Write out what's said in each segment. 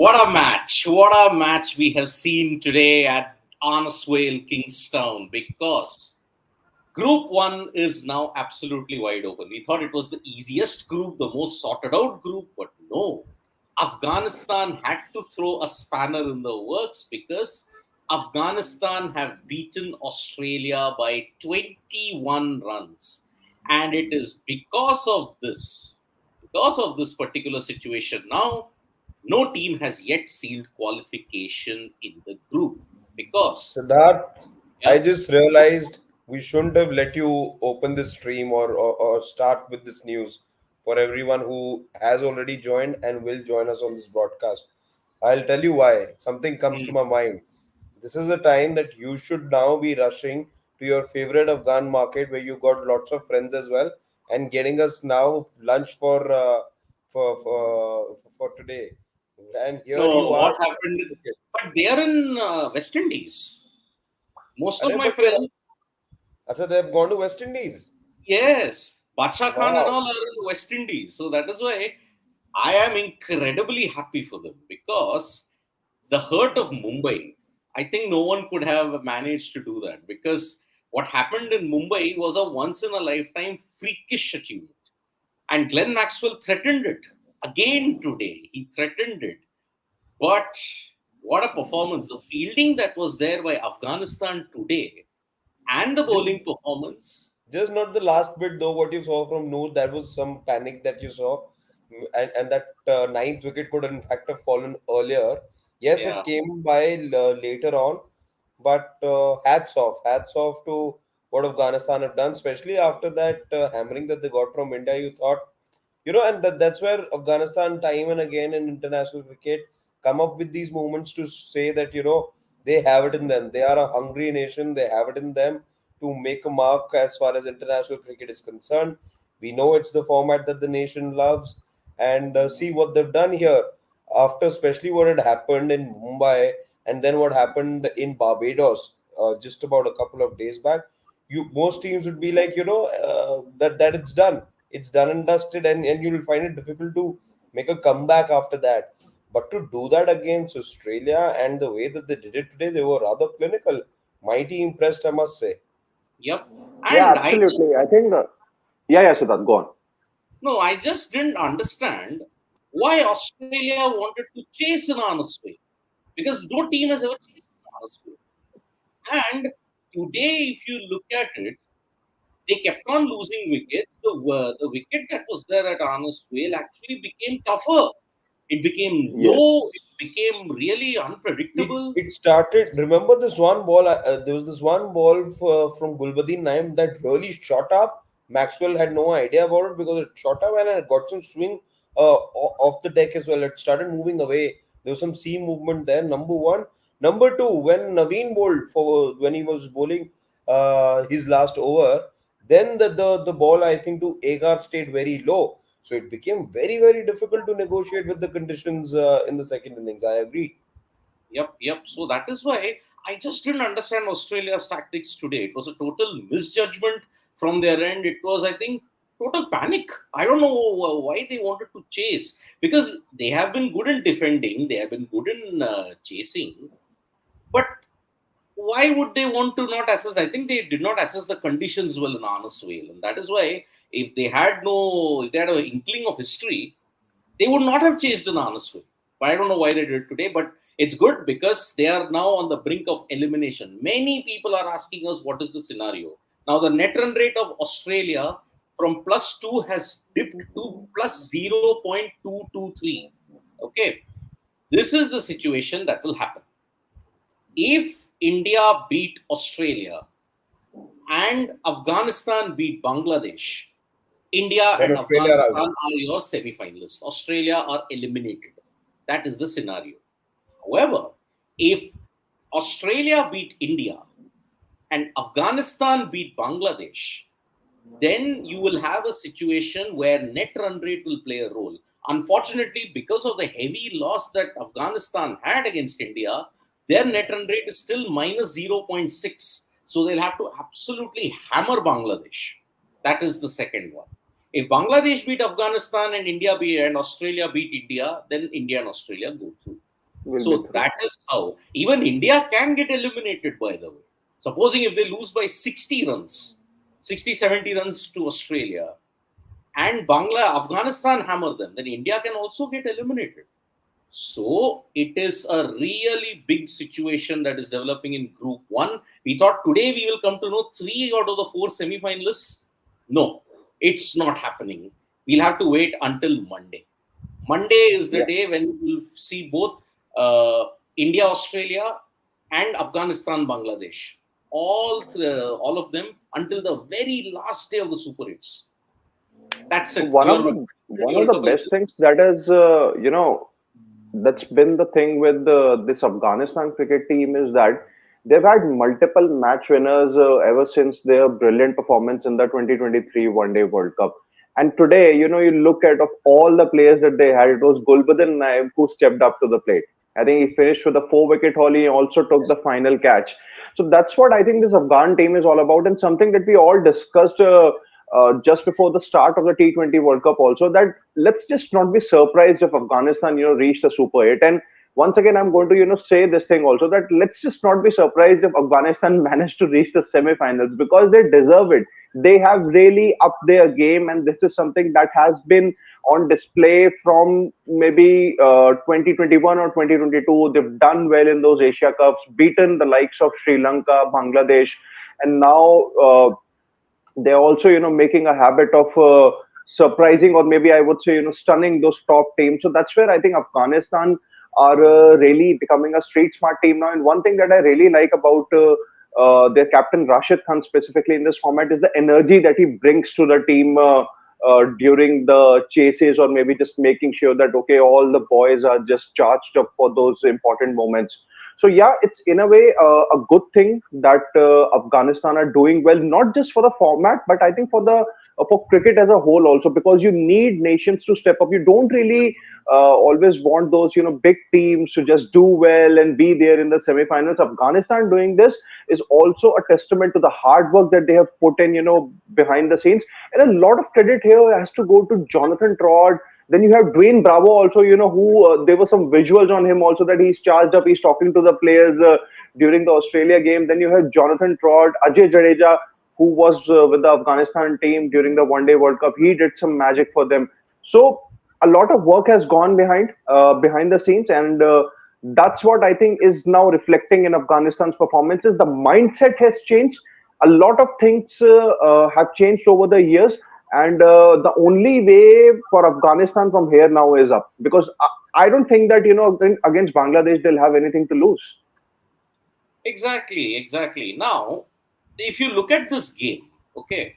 What a match! What a match we have seen today at Arnesvale, Kingstown, because Group 1 is now absolutely wide open. We thought it was the easiest group, the most sorted out group, but no. Afghanistan had to throw a spanner in the works because Afghanistan have beaten Australia by 21 runs. And it is because of this particular situation now, no team has yet sealed qualification in the group because, Siddharth, I yeah. just realized we shouldn't have let you open this stream or start with this news for everyone who has already joined and will join us on this broadcast. I'll tell you why. Something comes to Hmm. my mind. This is a time that you should now be rushing to your favorite Afghan market where you got lots of friends as well and getting us now lunch for today. And here No, you are. what happened? But they are in West Indies. Most of Arey, my but they're, friends, Achha, they've gone to West Indies. yes, Bacha Khan and Wow. all are in West Indies. So that is why I am incredibly happy for them because the hurt of Mumbai, I think no one could have managed to do that because what happened in Mumbai was a once in a lifetime freakish achievement. And Glenn Maxwell threatened it again today. He threatened it. But what a performance. The fielding that was there by Afghanistan today and the Just bowling performance. just not the last bit though. What you saw from Noor, that was some panic that you saw, and that ninth wicket could in fact have fallen earlier. Yes, Yeah. it came by later on, but hats off to what Afghanistan have done, especially after that hammering that they got from India. You thought, and that's where Afghanistan time and again in international cricket come up with these moments to say that they have it in them. They are a hungry nation. They have it in them to make a mark as far as international cricket is concerned. We know it's the format that the nation loves, and see what they've done here after, especially what had happened in Mumbai and then what happened in Barbados just about a couple of days back. Most teams would be like, that it's done and dusted, and you'll find it difficult to make a comeback after that. But to do that against Australia and the way that they did it today, they were rather clinical. Mighty impressed, I must say. Yep. Yeah, And absolutely. I think, yeah, Siddharth, go on. I just didn't understand why Australia wanted to chase an honest way because no team has ever chased an honest way. And today, if you look at it, they kept on losing wickets. The wicket that was there at Honest Whale actually became tougher. It became low. Yes. It became really It unpredictable. it started. Remember this one ball? There was this one ball from Gulbadin Naim that really shot up. Maxwell had no idea about it because it shot up and it got some swing off the deck as well. It started moving away. There was some sea movement there. Number one. Number two, when Naveen bowled for when he was bowling his last over, then the ball I think to Agar stayed very low. So it became very very difficult to negotiate with the conditions in the second innings. I agree. Yep, yep. So that is why I just didn't understand Australia's tactics today. It was a total misjudgment from their end. It was, I think, total panic. I don't know why they wanted to chase because they have been good in defending, they have been good in chasing, but why would they want to not assess? I think they did not assess the conditions well in honest way, and that is why if they had an inkling of history, they would not have chased an honest way. But I don't know why they did it today. But it's good because they are now on the brink of elimination. Many people are asking us what is the scenario. Now the net run rate of Australia from +2 has dipped to +0.223. Okay, this is the situation that will happen if India beat Australia and Afghanistan beat Bangladesh. India Then and Australia are Afghanistan out. are your semi-finalists. Australia are eliminated. That is the scenario. However, if Australia beat India and Afghanistan beat Bangladesh, then you will have a situation where net run rate will play a role. Unfortunately, because of the heavy loss that Afghanistan had against India, their net run rate is still minus 0.6. So they'll have to absolutely hammer Bangladesh. That is the second one. If Bangladesh beat Afghanistan and India beat and Australia beat India, then India and Australia go through. Will be So through. that is how even India can get eliminated, by the way. Supposing if they lose by 60 runs, 60, 70 runs to Australia, and Afghanistan hammer them, then India can also get eliminated. So it is a really big situation that is developing in Group 1. We thought today we will come to know 3 out of the 4 semi-finalists. No, it's not happening. We'll have to wait until Monday. Monday is the Yeah. day when we will see both India, Australia, and Afghanistan, Bangladesh. All of them until the very last day of the Super Hits. That's it. One of Your the T20 one of World the Cup is best things that is, that's been the thing with this Afghanistan cricket team is that they've had multiple match winners ever since their brilliant performance in the 2023 One Day World Cup. And today, you look at of all the players that they had, it was Gulbuddin Naib who stepped up to the plate. I think he finished with a 4 wicket haul. He also took the final catch. So that's what I think this Afghan team is all about, and something that we all discussed just before the start of the T20 World Cup also, that let's just not be surprised if Afghanistan, reach the Super 8. And once again, I'm going to, say this thing also, that let's just not be surprised if Afghanistan managed to reach the semi-finals, because they deserve it. They have really upped their game, and this is something that has been on display from maybe 2021 or 2022. They've done well in those Asia Cups, beaten the likes of Sri Lanka, Bangladesh, and now they're also making a habit of surprising, or maybe I would say stunning those top teams. So that's where I think Afghanistan are really becoming a street smart team now. And one thing that I really like about their captain Rashid Khan specifically in this format is the energy that he brings to the team during the chases, or maybe just making sure that okay, all the boys are just charged up for those important moments. So yeah, it's in a way a good thing that Afghanistan are doing well, not just for the format, but I think for cricket as a whole also, because you need nations to step up. You don't really always want those big teams to just do well and be there in the semi-finals. Afghanistan doing this is also a testament to the hard work that they have put in, behind the scenes. And a lot of credit here has to go to Jonathan Trott. Then you have Dwayne Bravo also, who there were some visuals on him also, that he's charged up, he's talking to the players during the Australia game. Then you have Jonathan Trott, Ajay Jadeja, who was with the Afghanistan team during the One Day World Cup. He did some magic for them. So a lot of work has gone behind the scenes, and that's what I think is now reflecting in Afghanistan's performances. The mindset has changed. A lot of things have changed over the years, and the only way for Afghanistan from here now is up, because I don't think that against Bangladesh they'll have anything to lose. exactly, exactly. Now, if you look at this game, okay,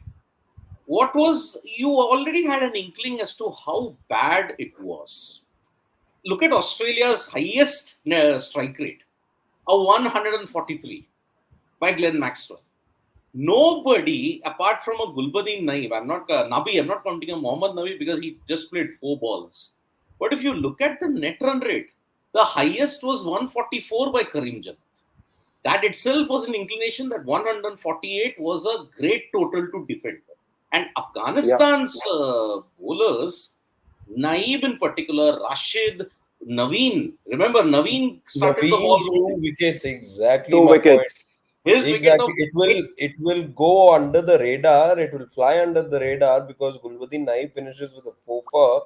what was you already had an inkling as to how bad it was. Look at Australia's highest strike rate, a 143 by Glenn Maxwell. Nobody apart from a Gulbuddin Naib, I'm not counting a Mohammad Nabi because he just played 4 balls. But if you look at the net run rate, the highest was 144 by Karim Jan. That itself was an inclination that 148 was a great total to defend. And Yeah. Afghanistan's bowlers, Naib in particular, Rashid, Naveen. Remember, Naveen started the ball Naveen's rolling. 2 wickets, exactly Two my point. wickets. His wicket Exactly. of It wicket. will it will go under the radar. It will fly under the radar because Gulbuddin Naib finishes with a 4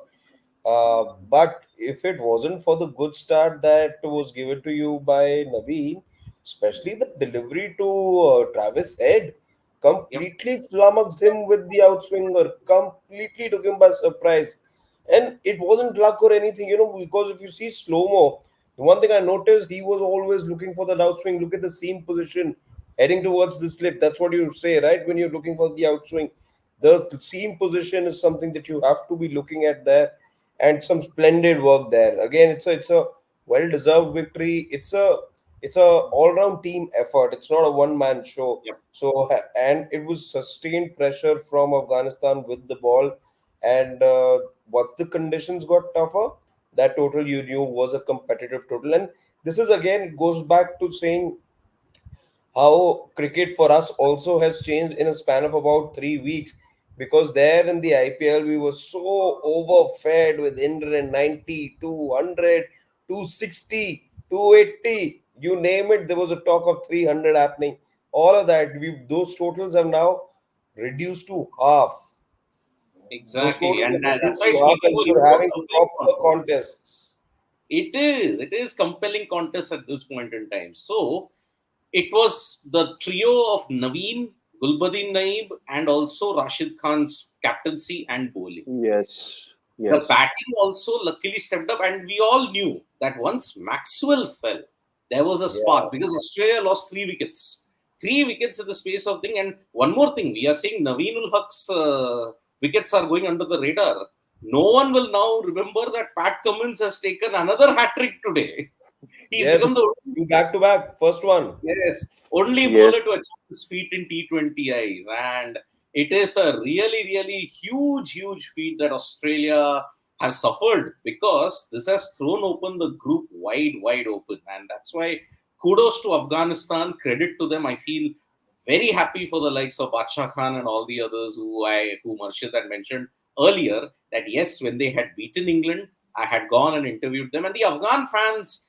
but if it wasn't for the good start that was given to you by Naveen, especially the delivery to Travis Head, Yep. completely flummoxed him with the outswinger, completely took him by surprise. And it wasn't luck or anything, because if you see slow mo, the one thing I noticed, he was always looking for that outswing. Look at the seam position heading towards the slip. That's what you say, right? When you're looking for the outswing, the seam position is something that you have to be looking at there, and some splendid work there. Again, it's a well deserved victory. It's a all round team effort. It's not a one man show. Yep. So and it was sustained pressure from Afghanistan with the ball, and once the conditions got tougher, that total you knew was a competitive total. And this is again, it goes back to saying how cricket for us also has changed in a span of about 3 weeks, because there in the IPL we were so overfed with 190, 200, 260. 280, you name it. There was a talk of 300 happening. All of that, those totals have now reduced to half. Those Exactly, totals and have reduced that's why to it's half, making and for you're more having compelling proper contests. contests. It is compelling contest at this point in time. So it was the trio of Naveen, Gulbuddin Naib, and also Rashid Khan's captaincy and bowling. Yes, The yes, batting also luckily stepped up, and we all knew that once Maxwell fell, there was a Yeah. spark because Australia lost 3 wickets. 3 wickets in the space of thing. And one more thing, we are saying Naveenul Huq's wickets are going under the radar. No one will now remember that Pat Cummins has taken another hat trick today. He's become Yes. the You back to back. First one. only yes. bowler to achieve this feat in T20 eyes. And it is a really, really huge feat that Australia has suffered because this has thrown open the group wide open. And that's why kudos to Afghanistan, credit to them. I feel very happy for the likes of Bacha Khan and all the others who Murshid had mentioned earlier that yes, when they had beaten England, I had gone and interviewed them. And the Afghan fans,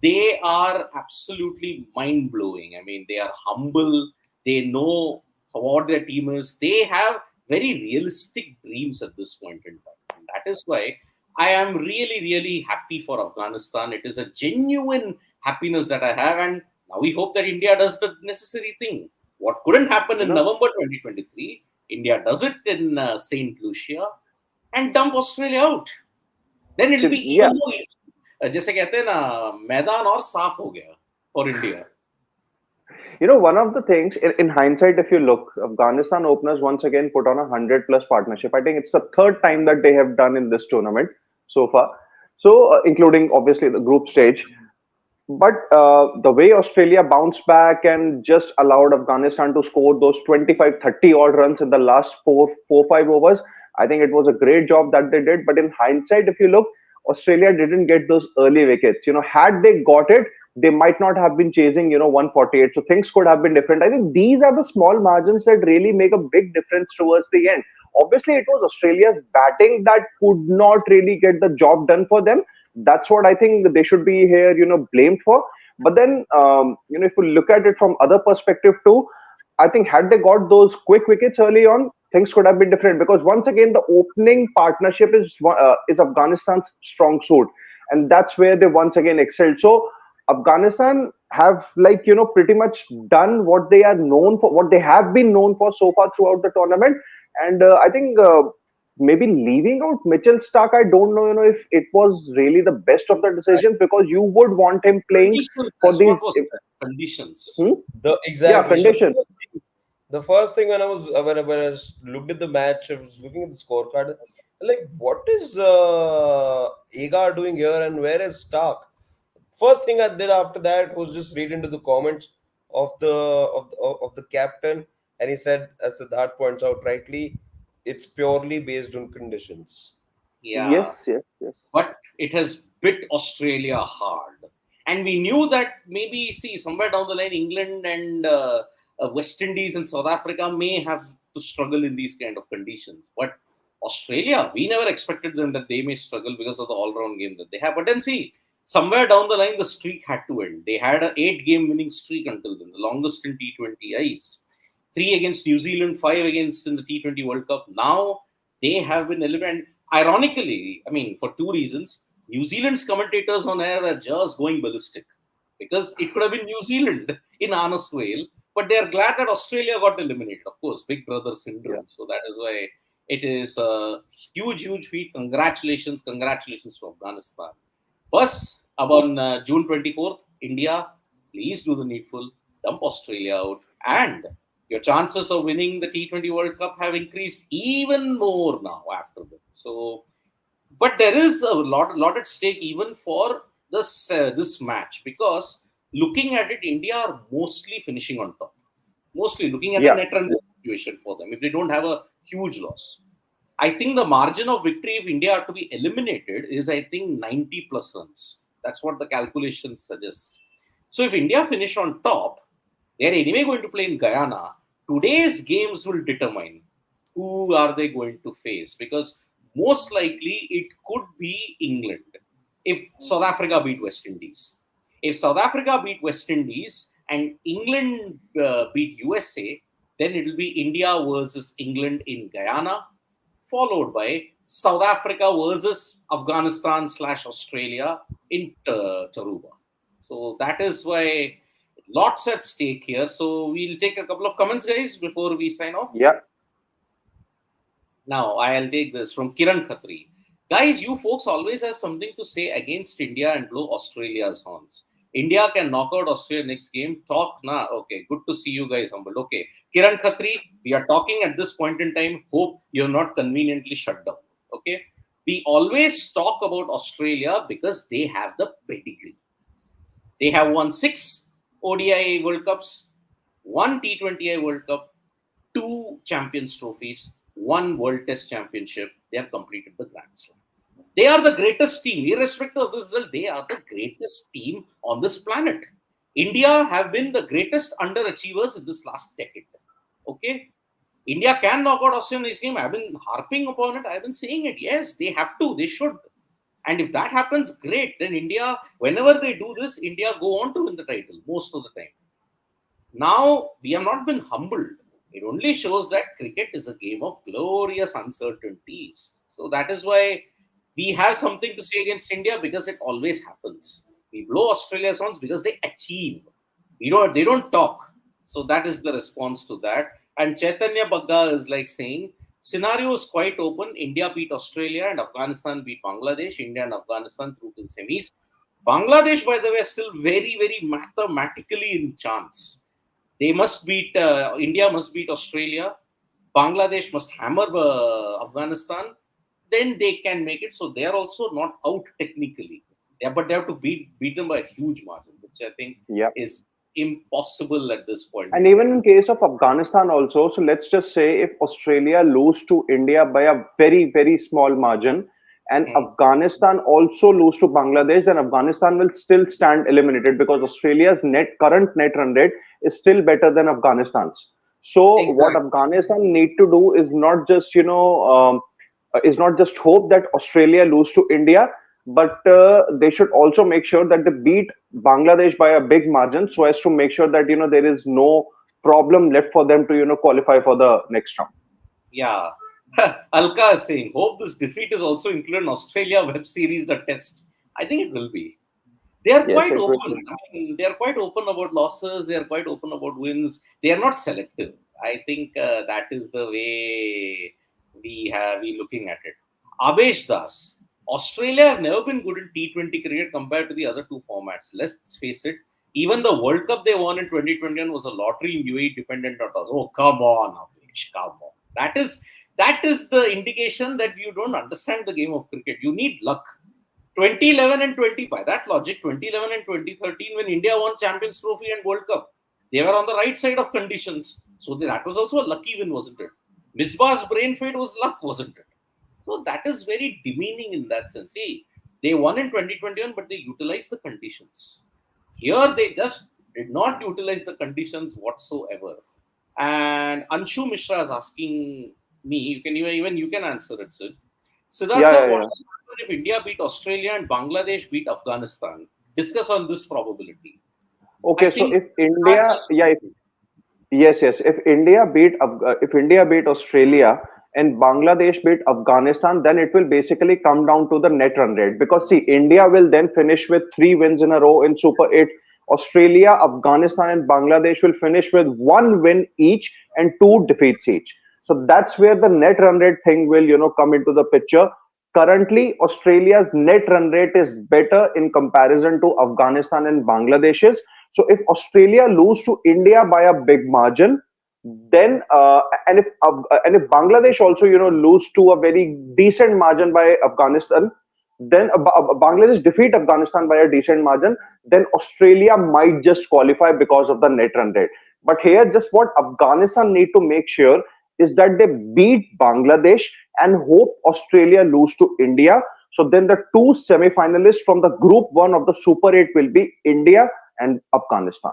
they are absolutely mind blowing. I mean, they are humble. They know what their team is. They have very realistic dreams at this point in time. And that is why I am really happy for Afghanistan. It is a genuine happiness that I have. And now we hope that India does the necessary thing. What couldn't happen You in know, November 2023, India does it in St. Lucia and dump Australia out. Then it'll see, be even yeah. more easy. जैसे कहते हैं ना मैदान और साफ हो गया for India. One of the things in hindsight, if you look, Afghanistan openers once again put on 100+ partnership. I think it's the third time that they have done in this tournament so far. So, including obviously the group stage. But the way Australia bounced back and just allowed Afghanistan to score those 25, 30 odd runs in the last 5 overs, I think it was a great job that they did. But in hindsight, if you look, Australia didn't get those early wickets. Had they got it, they might not have been chasing, 148. So things could have been different. I think these are the small margins that really make a big difference towards the end. Obviously, it was Australia's batting that could not really get the job done for them. That's what I think they should be here, blamed for. But then, if you look at it from other perspective too, I think had they got those quick wickets early on, things could have been different. Because once again, the opening partnership is Afghanistan's strong suit, and that's where they once again excelled. So Afghanistan have pretty much done what they are known for, what they have been known for so far throughout the tournament. And I think maybe leaving out Mitchell Stark, I don't know, if it was really the best of the decisions because you would want him playing Conditions. for That's these. what was said. Conditions. Hmm? The Yeah, exactly conditions. the first thing when I looked at the match, I was looking at the scorecard. Like, what is Agar doing here, and where is Stark? First thing I did after that was just read into the comments of the captain, and he said, as Siddharth points out rightly, it's purely based on conditions. Yes, Yeah. yes, yes. But it has bit Australia hard. And we knew that maybe, see, somewhere down the line, England and West Indies and South Africa may have to struggle in these kind of conditions. But Australia, we never expected them that they may struggle because of the all-round game that they have. But then see, somewhere down the line, the streak had to end. They had an 8-game winning streak until then, the longest in T20 eyes. 3 against New Zealand, 5 against in the T20 World Cup. Now they have been eliminated. Ironically, I mean, for two reasons. New Zealand's commentators on air are just going ballistic because it could have been New Zealand in honest Whale, but they are glad that Australia got eliminated. Of course, Big Brother Yeah. syndrome. So that is why it is a huge feat. Congratulations to Afghanistan. Plus, about June 24th, India, please do the needful, dump Australia out, and your chances of winning the T20 World Cup have increased even more now after that. So, but there is a lot at stake even for this match because looking at it, India are mostly finishing on top. Mostly looking at a Yeah. net run situation for them if they don't have a huge loss. I think the margin of victory if India are to be eliminated is, I think, 90 plus runs. That's what the calculation suggests. So if India finish on top, they're anyway going to play in Guyana. Today's games will determine who are they going to face because most likely it could be England if South Africa beat West Indies. If South Africa beat West Indies and England beat USA, then it will be India versus England in Guyana, followed by South Africa versus Afghanistan / Australia in Taruba. So that is why lots at stake here. So we'll take a couple of comments, guys, before we sign off. Yeah. Now, I'll take this from Kiran Khatri. Guys, you folks always have something to say against India and blow Australia's horns. India can knock out Australia next game. Talk na. Okay, good to see you guys humbled. Okay, Kiran Khatri, we are talking at this point in time. Hope you're not conveniently shut down. Okay, we always talk about Australia because they have the pedigree. They have won 6 ODI World Cups, 1 T20I World Cup, 2 Champions Trophies, 1 World Test Championship. They have completed the Grand Slam. They are the greatest team, irrespective of this result. They are the greatest team on this planet. India have been the greatest underachievers in this last decade. Okay, India can knock out Australia in this game. I've been harping upon it. I've been saying it. Yes, they have to. They should. And if that happens, great. Then India, whenever they do this, India go on to win the title most of the time. Now, we have not been humbled. It only shows that cricket is a game of glorious uncertainties. So that is why we have something to say against India, because it always happens. We blow Australia's horns because they achieve. They don't talk. So that is the response to that. And Chaitanya Bagga is like saying, scenario is quite open. India beat Australia and Afghanistan beat Bangladesh. India and Afghanistan through to the semis. Bangladesh, by the way, is still very, very mathematically in chance. They must beat, India must beat Australia. Bangladesh must hammer Afghanistan. Then they can make it. So they are also not out technically. But they have to beat them by a huge margin, which I think is impossible at this point. And even in case of Afghanistan also, so let's just say if Australia lose to India by a very, very small margin, and Afghanistan also lose to Bangladesh, then Afghanistan will still stand eliminated, because Australia's current net run rate is still better than Afghanistan's. So what Afghanistan need to do is not just hope that Australia lose to India, but they should also make sure that they beat Bangladesh by a big margin, so as to make sure that there is no problem left for them to qualify for the next round. Yeah. Alka is saying, hope this defeat is also included in Australia web series, The Test. I think it will be. They are quite open. I mean, they are quite open about losses. They are quite open about wins. They are not selective. I think that is the way we looking at it. Abesh Das, Australia have never been good in T20 cricket compared to the other two formats. Let's face it. Even the World Cup they won in 2021 was a lottery in UAE dependent on us. Oh, come on, Abesh, come on. That is the indication that you don't understand the game of cricket. You need luck. 2011 and 20, by that logic, 2011 and 2013, when India won Champions Trophy and World Cup, they were on the right side of conditions. So that was also a lucky win, wasn't it? Misbah's brain fade was luck, wasn't it? So that is very demeaning in that sense. See, they won in 2021, but they utilized the conditions. Here, they just did not utilize the conditions whatsoever. And Anshu Mishra is asking me, you can answer it, sir. Siddharth, what will happen if India beat Australia and Bangladesh beat Afghanistan? Discuss on this probability. Okay, so if India, if India beat Australia and Bangladesh beat Afghanistan, then it will basically come down to the net run rate, because see, India will then finish with 3 wins in a row in Super 8. Australia, Afghanistan, and Bangladesh will finish with 1 win each and 2 defeats each. So that's where the net run rate thing will, come into the picture. Currently, Australia's net run rate is better in comparison to Afghanistan and Bangladesh's. So if Australia lose to India by a big margin, then and if Bangladesh also lose to a very decent margin by Afghanistan, then Bangladesh defeat Afghanistan by a decent margin, then Australia might just qualify because of the net run rate. But here, just what Afghanistan need to make sure is that they beat Bangladesh and hope Australia lose to India. So then the 2 semi-finalists from the Group 1 of the Super 8 will be India and Afghanistan.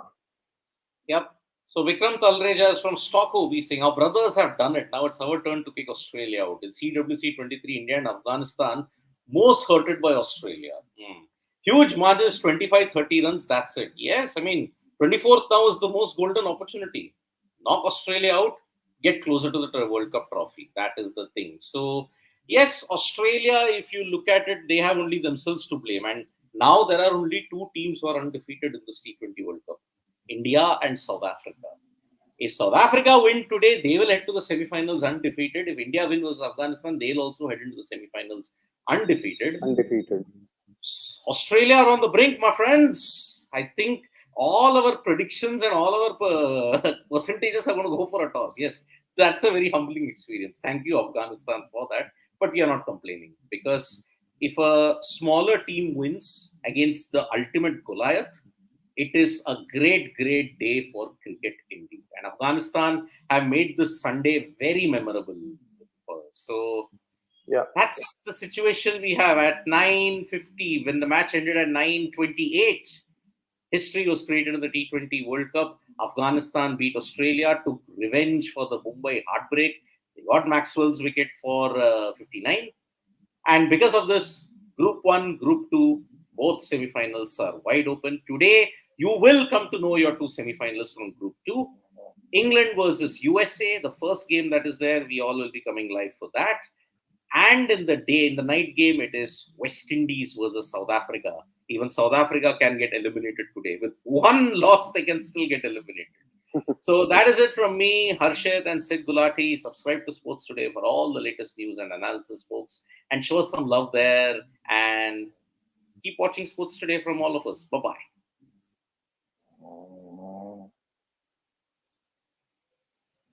Yep. So Vikram Talreja is from Stockholm. He's saying, our brothers have done it. Now it's our turn to kick Australia out. In CWC 23, India and Afghanistan most hurted by Australia. Huge margins, 25, 30 runs, that's it. Yes, I mean, 24th now is the most golden opportunity. Knock Australia out, get closer to the World Cup trophy. That is the thing. So, yes, Australia, if you look at it, they have only themselves to blame. And now there are only two teams who are undefeated in this T20 World Cup, India and South Africa. If South Africa win today, they will head to the semi-finals undefeated. If India win versus Afghanistan, they'll also head into the semi-finals undefeated. Undefeated. Australia are on the brink, my friends. I think all our predictions and all our percentages are going to go for a toss. Yes, that's a very humbling experience. Thank you, Afghanistan, for that. But we are not complaining because if a smaller team wins against the ultimate Goliath, it is a great, great day for cricket indeed. And Afghanistan have made this Sunday very memorable for us. So Yeah. that's the situation we have at 9:50 when the match ended at 9:28. History was created in the T20 World Cup. Afghanistan beat Australia, took revenge for the Mumbai heartbreak. They got Maxwell's wicket for 59. And because of this, Group 1, Group 2, both semifinals are wide open. Today, you will come to know your two semifinalists from Group 2. England versus USA, the first game that is there. We all will be coming live for that. And in the night game, it is West Indies versus South Africa. Even South Africa can get eliminated today. With one loss, they can still get eliminated. So that is it from me, Harshit and Sid Gulati. Subscribe to Sports Today for all the latest news and analysis, folks. And show us some love there. And keep watching Sports Today from all of us. Bye-bye.